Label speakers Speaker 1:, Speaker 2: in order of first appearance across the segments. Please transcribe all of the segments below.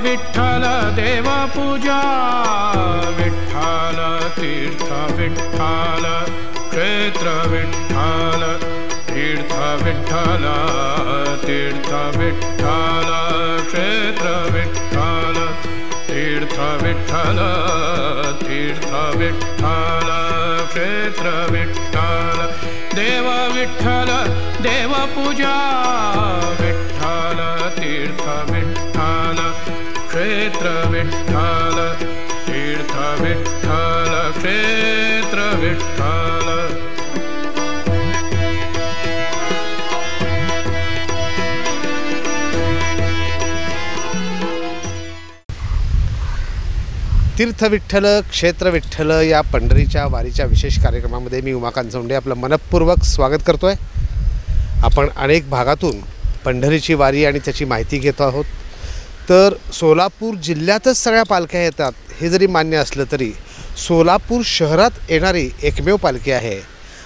Speaker 1: विठ्ठल देवपूजा विठ्ठल तीर्थ विठ्ठल क्षेत्र विठ्ठल तीर्थ विठ्ठल तीर्थ विठ्ठल क्षेत्र विठ्ठल तीर्थ विठ्ठल तीर्थ विठ्ठल क्षेत्र विठ्ठल देव विठ्ठल देवपूजा विठ्ठल तीर्थ विठ्ठल क्षेत्र विठ्ठल तीर्थ विठ्ठल क्षेत्र विठ्ठल।
Speaker 2: तीर्थ विठ्ठल क्षेत्र विठ्ठल या पंढरीच्या वारीच्या विशेष कार्यक्रमामध्ये मी उमाकांत जोंडे आपलं मनपूर्वक स्वागत करतो आहे। आपण अनेक भागातून पंढरीची वारी आणि त्याची माहिती घेतो आहोत। तर सोलापूर जिल्ह्यातच सगळ्या पालख्या येतात हे जरी मान्य असलं तरी सोलापूर शहरात येणारी एकमेव पालखी आहे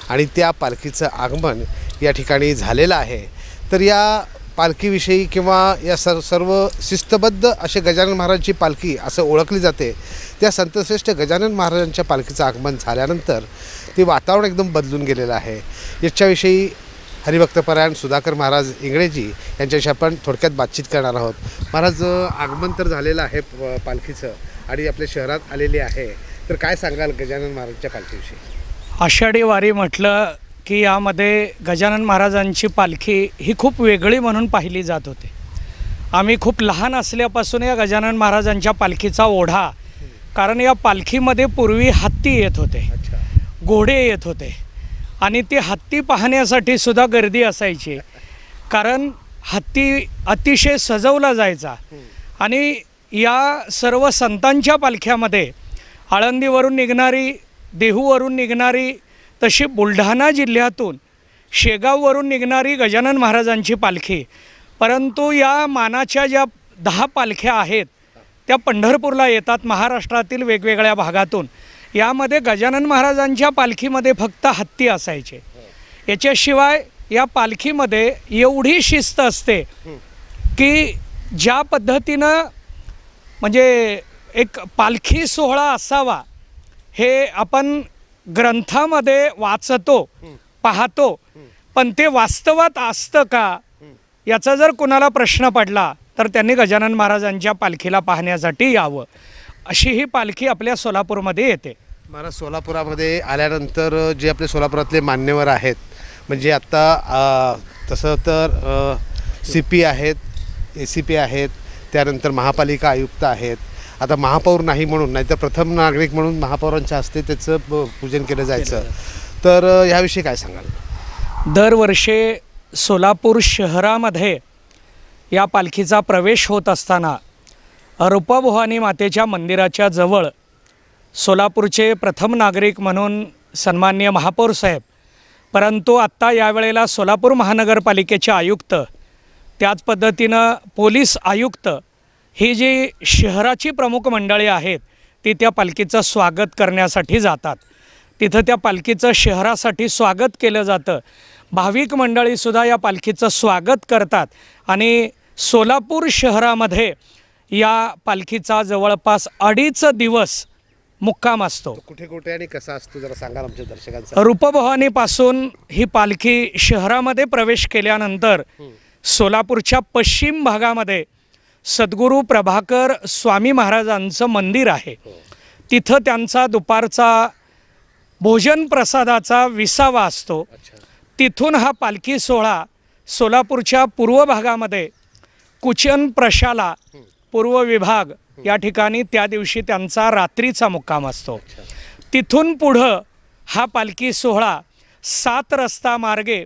Speaker 2: आणि त्या पालखीचं आगमन या ठिकाणी झालेलं आहे। तर या पालखीविषयी किंवा या सर्व शिस्तबद्ध असे गजानन महाराजांची पालखी असं ओळखली जाते। त्या संतश्रेष्ठ गजानन महाराजांच्या पालखीचं आगमन झाल्यानंतर ते वातावरण एकदम बदलून गेलेलं आहे। याच्याविषयी हरिभक्तपरायण सुधाकर महाराज इंगळेजी यांच्याशी आपण थोडक्यात बातचीत करणार आहोत। महाराज, आगमन तर झालेलं आहे पालखीचं आणि आपल्या शहरात आलेली आहे, तर काय सांगाल गजानन महाराजांच्या पालखीविषयी?
Speaker 3: आषाढी वारी म्हटलं की यामध्ये गजानन महाराजांची पालखी ही खूप वेगळी म्हणून पाहिली जात होती। आम्ही खूप लहान असल्यापासून या गजानन महाराजांच्या पालखीचा ओढा, कारण या पालखीमध्ये पूर्वी हत्ती येत होते, घोडे येत होते आणि ते हत्ती पाहण्यासाठी सुद्धा गर्दी असायची, कारण हत्ती अतिशय सजवला जायचा। आणि या सर्व संतांच्या पालख्यामध्ये आळंदीवरून निघणारी, देहूवरून निघणारी, तशी बुलढाणा जिल्ह्यातून शेगाववरून निघणारी गजानन महाराजांची पालखी, परंतु या मानाच्या ज्या 10 पालख्या आहेत त्या पंढरपूरला येतात महाराष्ट्रातील वेगवेगळ्या भागातून। यामध्ये गजानन महाराजांच्या पालखीमध्ये फक्त हत्ती असायचे। याच्याशिवाय या पालखीमध्ये एवढी शिस्त असते की ज्या पद्धतीनं म्हणजे एक पालखी सोहळा असावा हे आपण ग्रंथामध्ये वाचतो, पाहतो, पण ते वास्तवात असतं का याचा जर कोणाला प्रश्न पडला तर त्यांनी गजानन महाराजांच्या पालखीला पाहण्यासाठी यावं। अशी ही पालखी आपल्या सोलापूरमध्ये येते।
Speaker 2: महाराज, सोलापुरामध्ये आल्यानंतर जे आपले सोलापुरातले मान्यवर आहेत, म्हणजे आत्ता तसं तर CP आहेत, ACP आहेत, त्यानंतर महापालिका आयुक्त आहेत, आता महापौर नाही म्हणून, नाहीतर प्रथम नागरिक म्हणून महापौरांच्या हस्ते त्याचं पूजन केलं जायचं, तर ह्याविषयी काय सांगाल?
Speaker 3: दरवर्षी सोलापूर शहरामध्ये या पालखीचा प्रवेश होत असताना रूपाभवानी मातेच्या मंदिराच्या जवळ सोलापूरचे प्रथम नागरिक म्हणून सन्माननीय महापौर साहेब, परंतु आत्ता यावेळेला सोलापूर महानगरपालिकेचे आयुक्त, त्याच पद्धतीनं पोलीस आयुक्त, ही जी शहराची प्रमुख मंडळी आहेत ती त्या पालखीचं स्वागत करण्यासाठी जातात। तिथं त्या पालखीचं शहरासाठी स्वागत केलं जातं। भाविक मंडळीसुद्धा या पालखीचं स्वागत करतात आणि सोलापूर शहरामध्ये या पालखीचा जवळपास 2.5 दिवस मुक्काम असतो।
Speaker 2: कुठे कुठे आणि कसा असतो जरा सांगा आमच्या दर्शकांना।
Speaker 3: रूपभवानीपासून ही पालखी शहरामध्ये प्रवेश केल्यानंतर सोलापूरच्या पश्चिम भागामध्ये सद्गुरू प्रभाकर स्वामी महाराजांचं मंदिर आहे, तिथं त्यांचा दुपारचा भोजन प्रसादाचा विसावा असतो। तिथून हा पालखी सोहळा सोलापूरच्या पूर्व भागामध्ये कुचन प्रशाला पूर्व विभाग या ठिकाणी त्या दिवशी त्यांचा रात्रीचा मुक्काम असतो। तिथून पुढं हा पालखी सोहळा 7 रस्ता मार्गे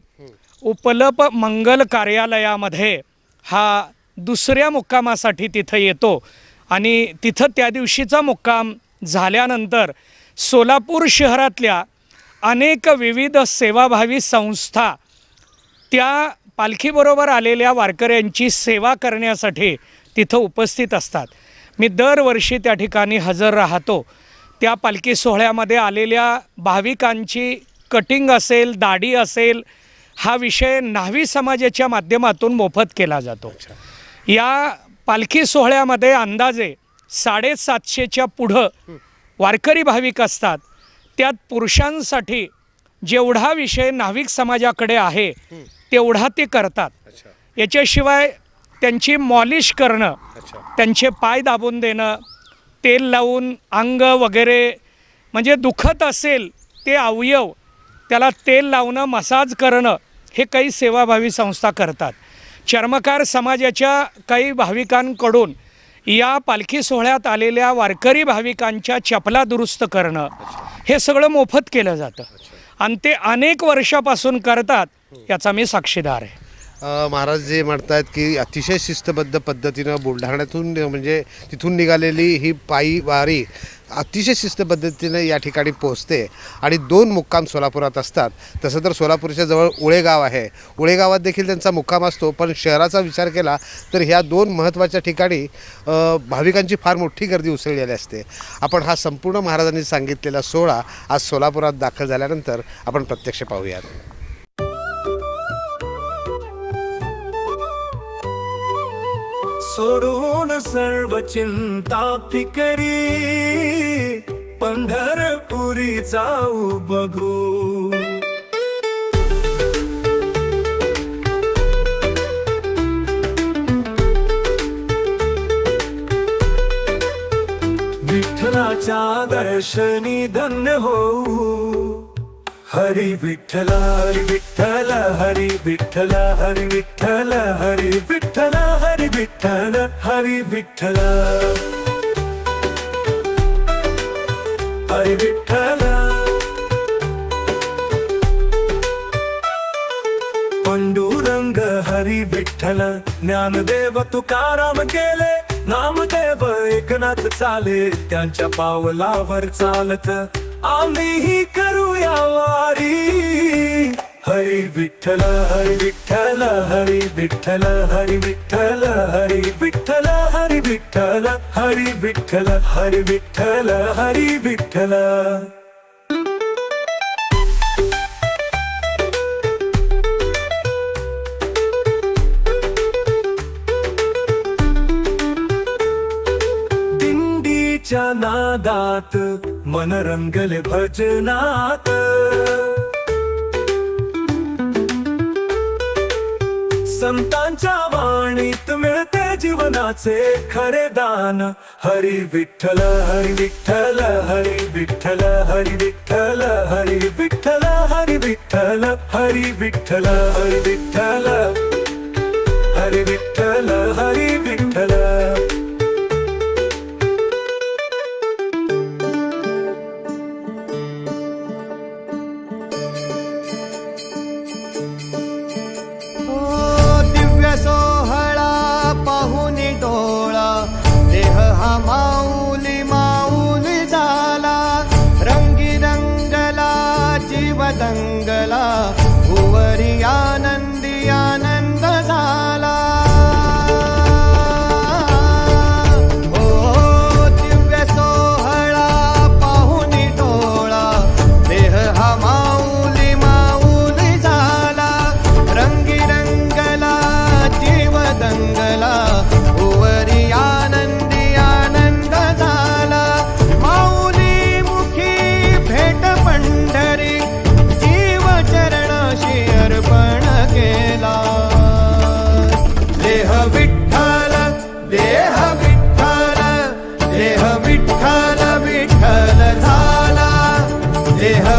Speaker 3: उपलप मंगल कार्यालयामध्ये हा दुसऱ्या मुक्कामासाठी तिथं येतो आणि तिथं त्या दिवशीचा मुक्काम झाल्यानंतर सोलापूर शहरातल्या अनेक विविध सेवाभावी संस्था त्या पालखीबरोबर आलेल्या वारकऱ्यांची सेवा करण्यासाठी तिथं उपस्थित असतात। मी दरवर्षी त्या ठिकाणी हजर राहतो। त्या पालखी सोहळ्यामध्ये आलेल्या भाविकांची कटिंग असेल, दाढी असेल, हा विषय न्हावी समाजाच्या माध्यमातून मोफत केला जातो। या पालखी सोहळ्यामध्ये अंदाजे 750च्या पुढं वारकरी भाविक असतात. त्यात पुरुषांसाठी जेवढा विषय नाविक समाजाकडे आहे तेवढा ते करतात. याच्याशिवाय त्यांची मॉलिश करणं, त्यांचे पाय दाबून देणं, तेल लावून अंग वगैरे, म्हणजे दुखत असेल ते अवयव त्याला तेल लावणं, मसाज करणं, हे काही सेवाभावी संस्था करतात. चर्मकार समाजाच्या काही भाविकांकडून या पालखी सोहळ्यात आलेल्या वारकरी भाविकांच्या चपला दुरुस्त करणं हे सगळं मोफत केलं जातं आणि ते अनेक वर्षापासून करतात. याचा मी साक्षीदार आहे.
Speaker 2: महाराज जे म्हणतात की अतिशय शिस्तबद्ध पद्धतीनं बुलढाण्यातून म्हणजे तिथून निघालेली ही पायी वारी अतिशय शिस्तपद्धतीने या ठिकाणी पोहोचते आणि 2 मुक्काम सोलापुरात असतात. तसं तर सोलापूरच्या जवळ उळेगाव आहे, उळेगावात देखील त्यांचा मुक्काम असतो. पण शहराचा विचार केला तर ह्या 2 महत्त्वाच्या ठिकाणी भाविकांची फार मोठी गर्दी उसळलेली असते. आपण हा संपूर्ण महाराजांनी सांगितलेला सोहळा आज सोलापुरात दाखल झाल्यानंतर आपण प्रत्यक्ष पाहूयात.
Speaker 4: सोडून सर्व चिंता फिकरी पंढरपुरी जाऊ बघू. विठ्ठलाच्या दर्शनी धन्य होऊ. हरी विठ्ठल हरी विठ्ठल हरी विठ्ठल हरी विठ्ठल हरी विठ्ठल हरी विठ्ठल हरी विठ्ठल हरी विठ्ठल. पांडुरंग हरी विठ्ठल ज्ञानदेव तुकाराम गेले. नामदेव एकनाथ चाले त्यांच्या पावलावर चालत आम्हीही करूया वारी. हरी विठ्ठल हरी विठ्ठल हरी विठ्ठल हरी विठ्ठल हरी विठ्ठल हरी विठ्ठल हरी विठ्ठल हरी विठ्ठल हरी विठ्ठल. दिंडीच्या नादात मन रंगले भजनात. संतांच्या वाणीत मिळते जीवनाचे खरे दान. हरी विठ्ठल हरी विठ्ठल हरी विठ्ठल हरी विठ्ठल हरी विठ्ठल हरी विठ्ठल हरी विठ्ठल हरी विठ्ठल हरी विठ्ठल हरी विठ्ठल.
Speaker 5: माऊली माऊली झाला रंगी रंगला जीव दंगला भुवरी आनंदी आनंद झाला. हो दिव्य सोहळा पाहुनी डोळा देह हा माऊली माऊली झाला रंगी रंगला जीव दंगला भुवरी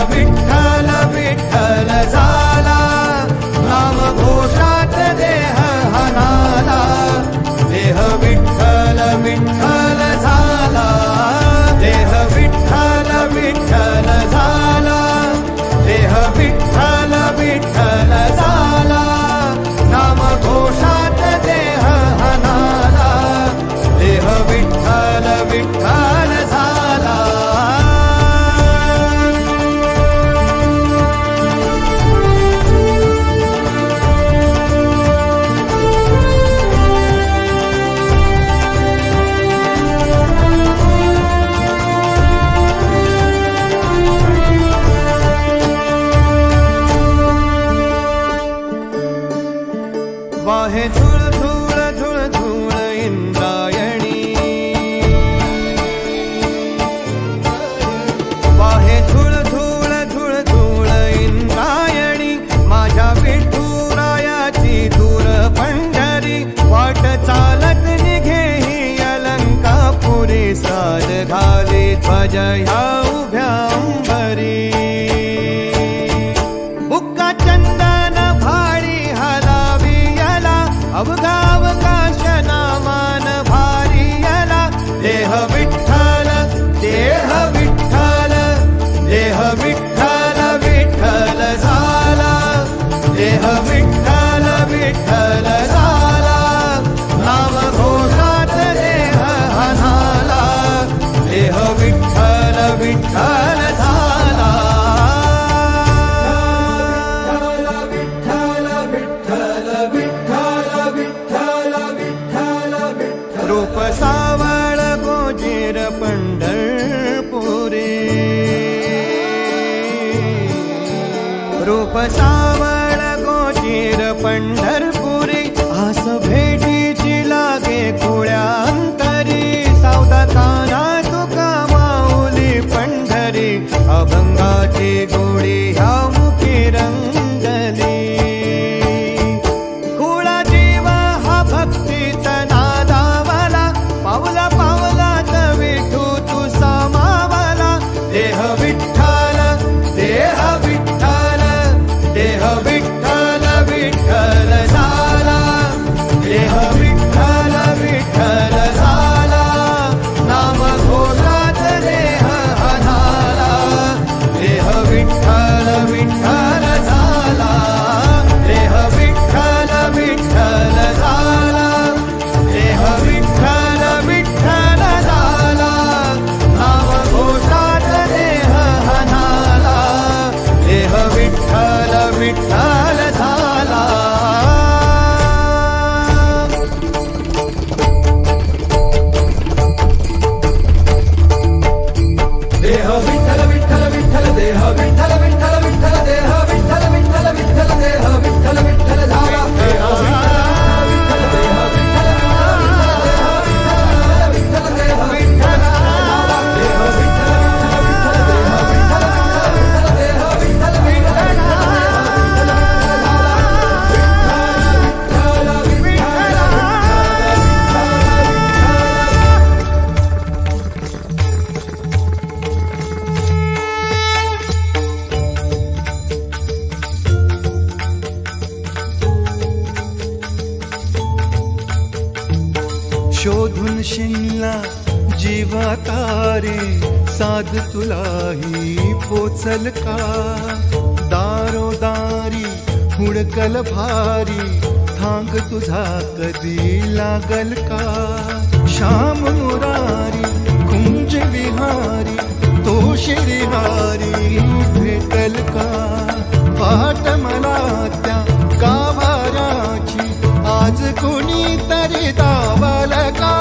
Speaker 5: विठ्ठल विठ्ठल झाला नाम घोषात देह हनाला. देह विठ्ठल विठ्ठल झाला देह विठ्ठल विठ्ठल झाला देह विठ्ठल विठ्ठल झाला नाम घोषात देह हनाला. देह विठ्ठल विठ्ठल झाला. वाहे झुळ झुळ झुळ झुळ इंद्रा ह्या उभ्या अंबरी बुक्का चंदन भाडी हलावी याला अवघा अवकाश नामान भारी याला देह विठ्ठल देह विठ्ठल देह विठ्ठल विठ्ठल झाला देह विठ्ठल विठ्ठल झाला नाम घोषात देह हनाला देह विठ्ठल विठ्ठल झाला विठ्ठल विठ्ठल विठ्ठल विठ्ठल विठ्ठल विठ्ठल रूप सावळ गोजीर पंढरपुरी रूप सावळ गोजीर पंढरपुरी आस भेटीची लागे खुळ्या अंतरी सावधा काना तुका माऊली पंढरी अभंगाची गोडी ह्या मुखी रंगली खुळा जीव हा भक्तीचा नादावाला पावला पावलात विठू तू सामावाला देह विठ्ठल देह विठ्ठल देह विठ्ठल विठ्ठल झाला देह विठ्ठल विठ्ठल झाला नाम घोषात देह हनाला देह विठ्ठल विठ्ठल झाला देह विठ्ठल विठ्ठल झाला देह विठ्ठल विठ्ठल झाला नाम घोषात देह हनाला देह विठ्ठल विठ्ठल झाला देह विठ्ठल विठ्ठल विठ्ठल देह विठ्ठल विठ्ठल विठ्ठल देह विठ्ठल विठ्ठल विठ्ठल देह विठ्ठल विठ्ठल झाला देह विठ्ठल देह विठ्ठल विठ्ठल देह विठ्ठल देह विठ्ठल देह विठ्ठल विठ्ठल शोधून शिनला जीवा तारे साध तुलाही पोचल का दारोदारी हुडकल भारी थांग तुझा कधी लागल का श्याम मुरारी कुंज विहारी तो श्रीहारी भेटल का पाट मला त्या गाभाराची आज कुणी तरी दावल का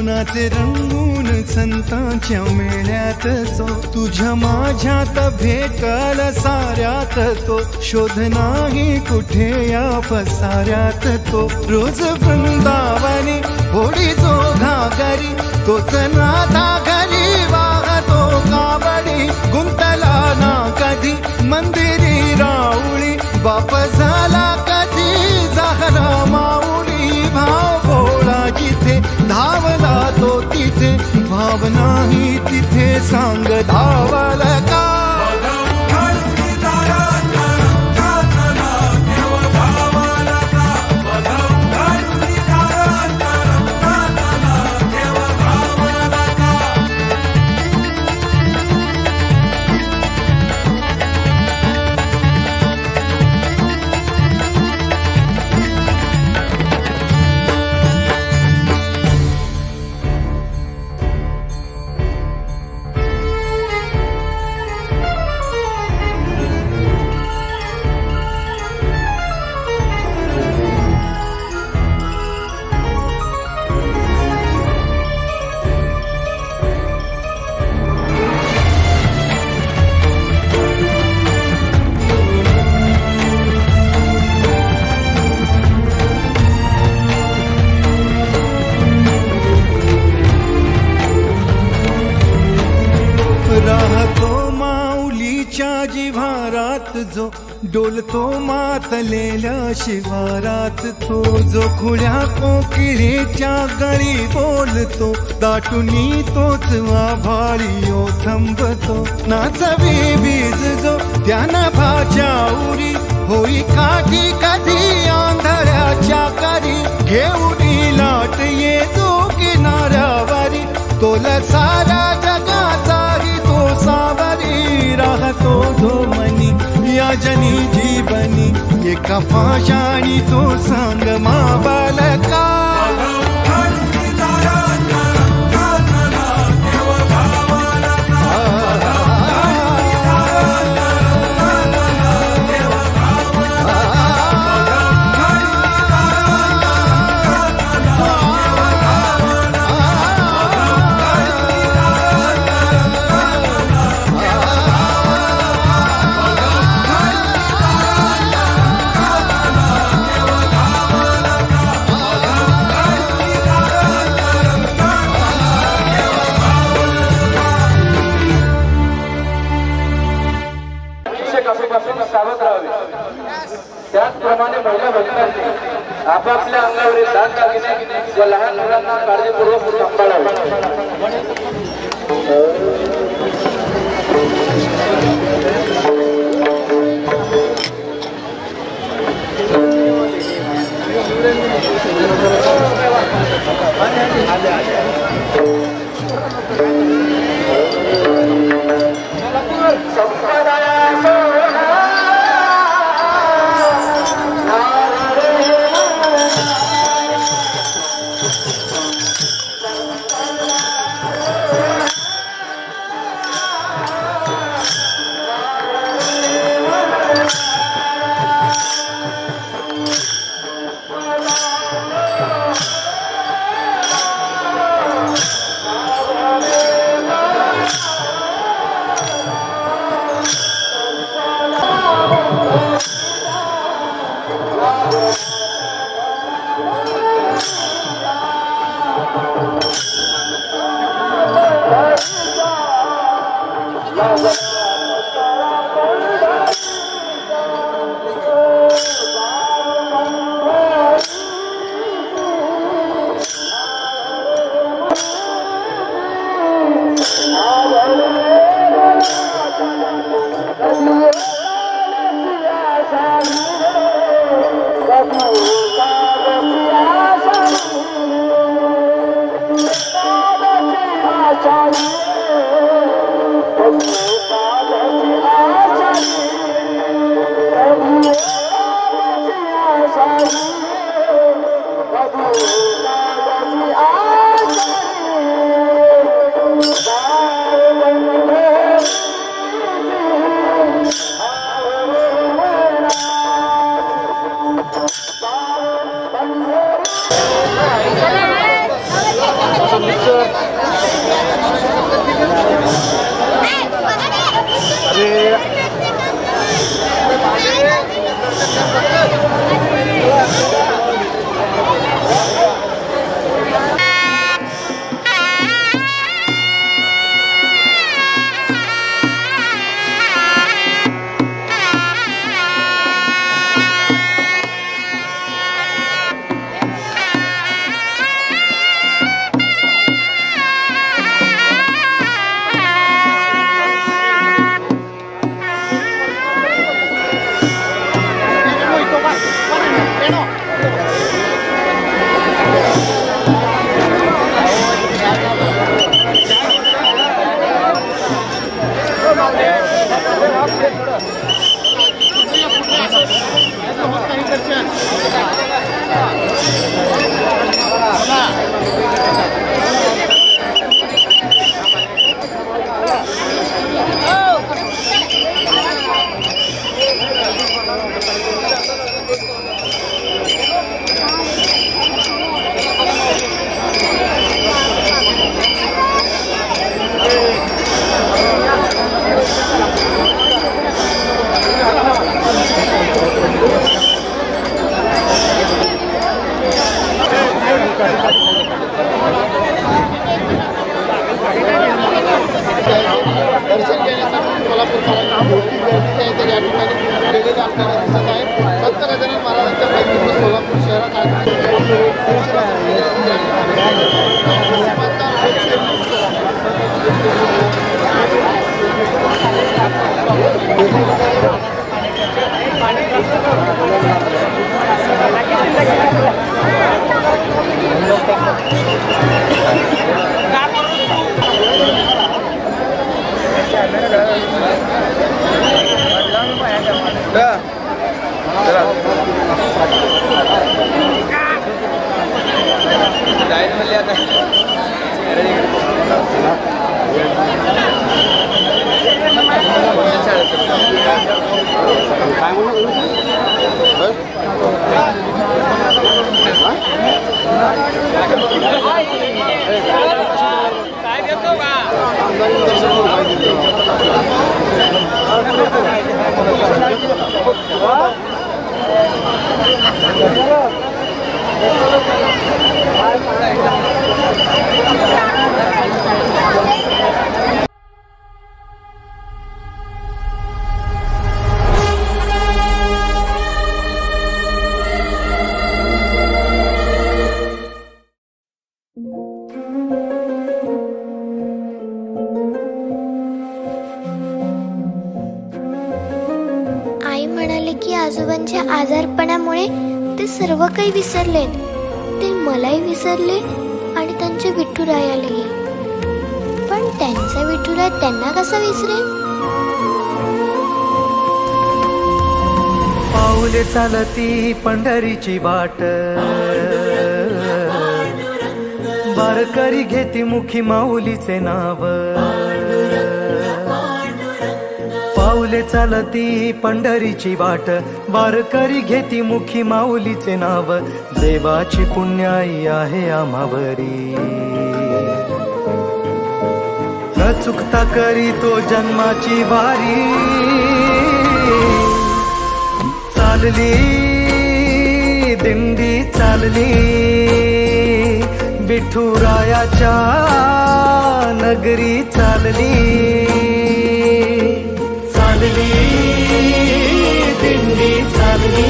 Speaker 5: नाचे रंगून संतांच्या मेळ्यात सो तुझ्या माझ्यात भेटल साऱ्यात तो शोध नाही कुठे या पसाऱ्यात तो रोज वृंदावनी होडी जो घागरी तोच नाथा घरी वाहतो कावडी गुंतला ना कधी मंदिरी राऊळी बाप झाला कधी झाला माऊली भाव भोळा जिथे धावला तो तिथे भाव नाही तिथे सांग धावल का
Speaker 6: डोलतो मातलेल्या शिवारात तो जो खुल्या कोकिळेच्या गळी बोलतो दाटुनी तोच आभाळी ओथंबतो नाचवी बीज जो त्याना भाच्या उरी होई काठी कधी आंधळ्याच्या करी घेऊन लाट ये जो किनाऱ्यावरी तोल सारा जगाचाही तो सावरी राहतो धोमनी या जनी जीवनी एका पाशाणी तो सांग मा बालका
Speaker 7: सावध राहावे। त्याचप्रमाणे महिला भक्तांनी आपापल्या अंगावरील दागदागिने व लहान मुलांना काळजीपूर्वक सांभाळावे।
Speaker 8: आई म्हणाले की आजोबांच्या आजारपणामुळे ते सर्व काही विसरलेत. ते मलाही विसरले आणि त्यांच्या विठुरायालाही. पण त्यांचा विठुराय त्यांना कसा विसरेल?
Speaker 9: पाऊले चालती पंढरीची वाट, वारकरी घेती मुखी माऊलीचे नाव. पाऊले चालती पंढरीची वाट, वारकरी घेती मुखी माऊलीचे नाव. देवाची पुण्याई आहे आम्हावरी, न चुकता करी तो जन्माची वारी. चालली दिंडी चालली विठुरायाच्या नगरी चालली. चालली दिंडी चालली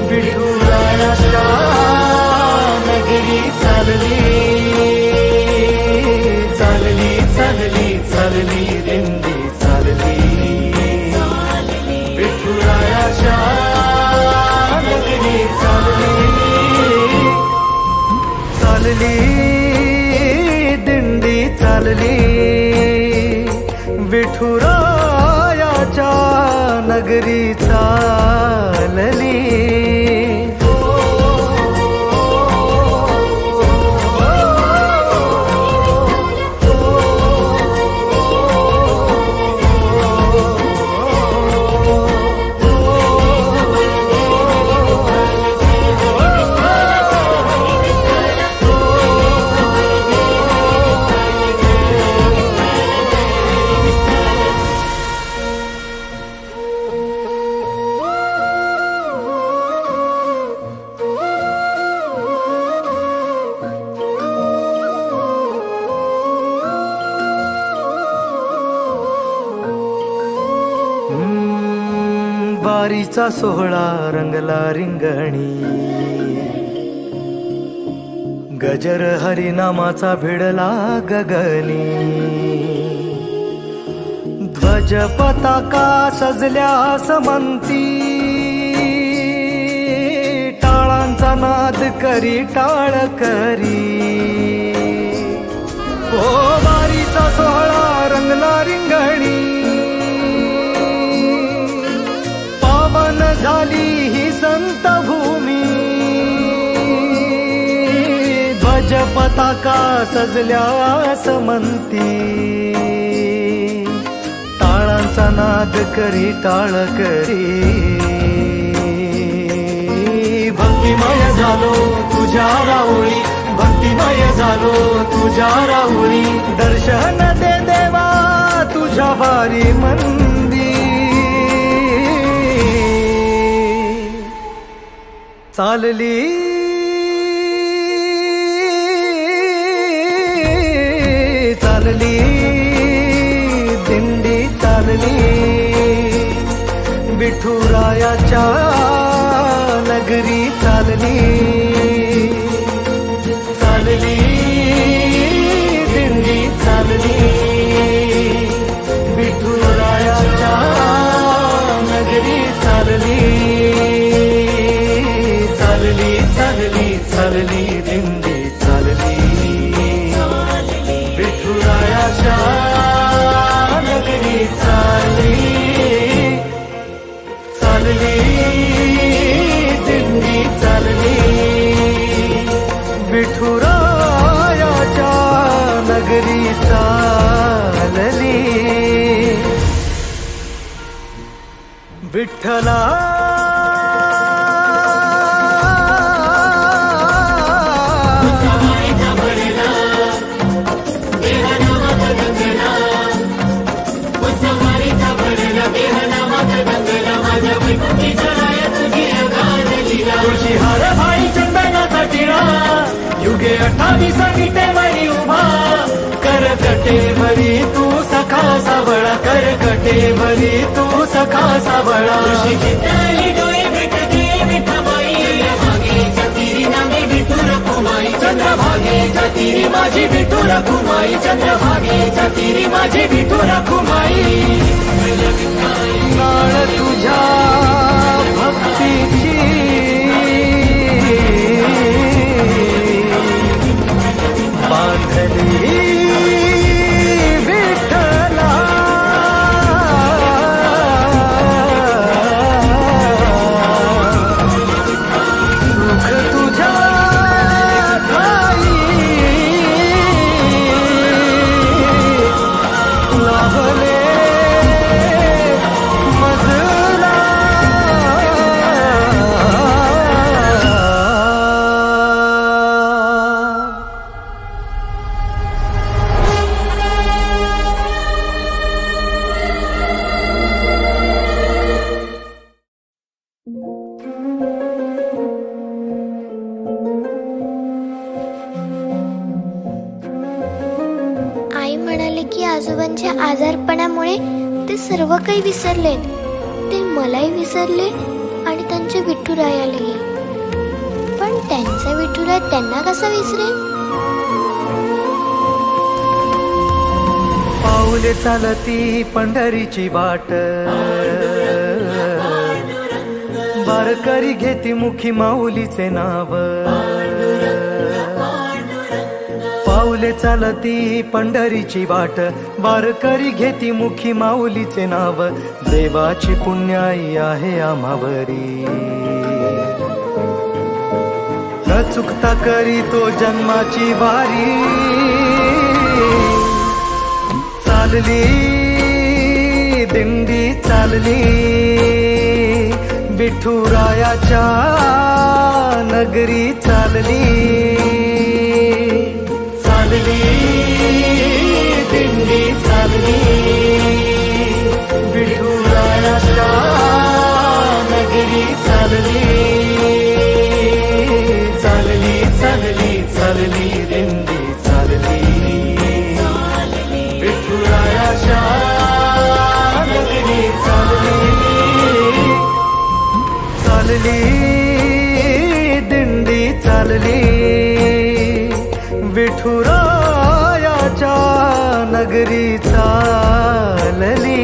Speaker 9: विठुरायाच्या नगरी चालली. चालली चालली चालली दिंडी चालली विठुरायाच्या नगरी चालली. चालली दिंडी चालली विठुरायाच्या नगरी चालली. वारीचा सोहळा रंगला रिंगणी, गजर हरिनामाचा भिडला गगनी. ध्वज पताका सजल्या समंती, टाळांचा नाद करी टाळ करी. ओ वारीचा सोहळा रंगला रिंगणी, झाली ही संत भूमी. ध्वज पताका सजल्या समंती, टाळांचा नाद करी टाळ करी. भक्तिमय झालो तुझ्या राऊळी, भक्तिमय झालो तुझ्या राऊळी. दर्शन दे देवा तुझ्या वारी मंदी. चालली चालली दिंडी चालली विठुरायाच्या नगरी चालली. चालली दिंडी चालली विठुराया चालली दिंडी चालली विठुरायाच्या नगरी चालली चालली दिंडी चालली विठुरायाच्या नगरी चालली विठ्ठला तुळशी हार भाई चंदनाचा टिळा युगे 28 विटेवरी उभा करकटेवरी तू सखा सावळा करकटेवरी तू सखा सावळा तुळशी चितळी डोळे भेटते विठ्ठबाई चंद्रभागेच्या तीरी नामे विठू रखुमाई चंद्रभागेच्या तीरी माझी विठू रखुमाई चंद्रभागेच्या तीरी माझी विठू रखुमाई नाळ तुझ्या भक्तीची बांधली विठ्ठला सुख तुझ्या ठाई लाभले मजला
Speaker 8: आई म्हणाले की आजोबांच्या आजारपणामुळे ते सर्व काही विसरलेत. ते मलाही विसरले आणि त्यांच्या विठुरायालाही. पण त्यांचा विठुराय त्यांना कसा विसरेल?
Speaker 9: पाऊले चालती पंढरीची वाट वारकरी घेती मुखी माऊलीचे नाव पाऊले चालती पंढरीची वाट वारकरी घेती मुखी माऊलीचे नाव देवाची पुण्याई आहे आम्हावरी न चुकता करी तो जन्माची वारी चालली दिंडी चालली विठुरायाच्या नगरी चालली चालली दिंडी चालली विठुरायाच्या नगरी चालली चालली चालली चालली दिंडी चालली विठुरायाच्या नगरी चालली चालली दिंडी चालली विठुरायाच्या नगरी चालली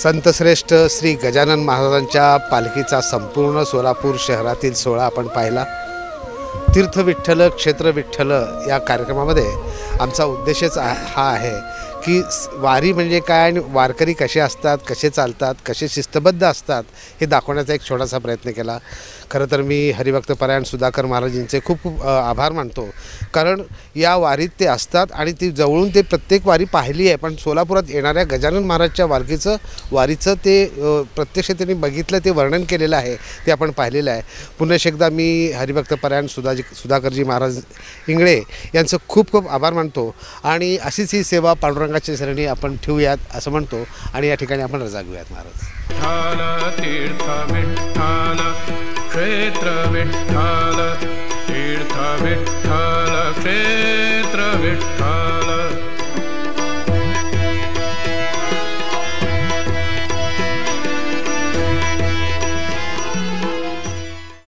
Speaker 2: संतश्रेष्ठ श्री गजानन महाराजांच्या पालखीचा संपूर्ण सोलापूर शहरातील सोहळा आपण पाहिला. तीर्थ विठ्ठल क्षेत्र विठ्ठल या कार्यक्रमामध्ये आमचा उद्देशच हा आहे की वारी म्हणजे काय आणि वारकरी कसे असतात, कसे चालतात, कसे शिस्तबद्ध असतात हे दाखवण्याचा एक छोटासा प्रयत्न केला. खरं तर मी हरिभक्त परायण सुधाकर महाराजांचे खूप खूप आभार मानतो, कारण या वारीत ते असतात आणि ती जवळून ते प्रत्येक वारी पाहिली आहे. पण सोलापुरात येणाऱ्या गजानन महाराजच्या वारीचं ते प्रत्यक्ष त्यांनी बघितलं, ते वर्णन केलेलं आहे, ते आपण पाहिलेलं आहे. पुन्हा एकदा मी हरिभक्त परायण सुधाकरजी महाराज इंगळे यांचं खूप खूप आभार मानतो आणि अशीच ही सेवा पांडुरंगाच्या चरणी आपण ठेवूयात असं म्हणतो आणि या ठिकाणी आपण रजा घेऊयात. महाराज
Speaker 1: तीर्थ विठ्ठल क्षेत्र विठ्ठल तीर्थ विठ्ठल क्षेत्र विठ्ठल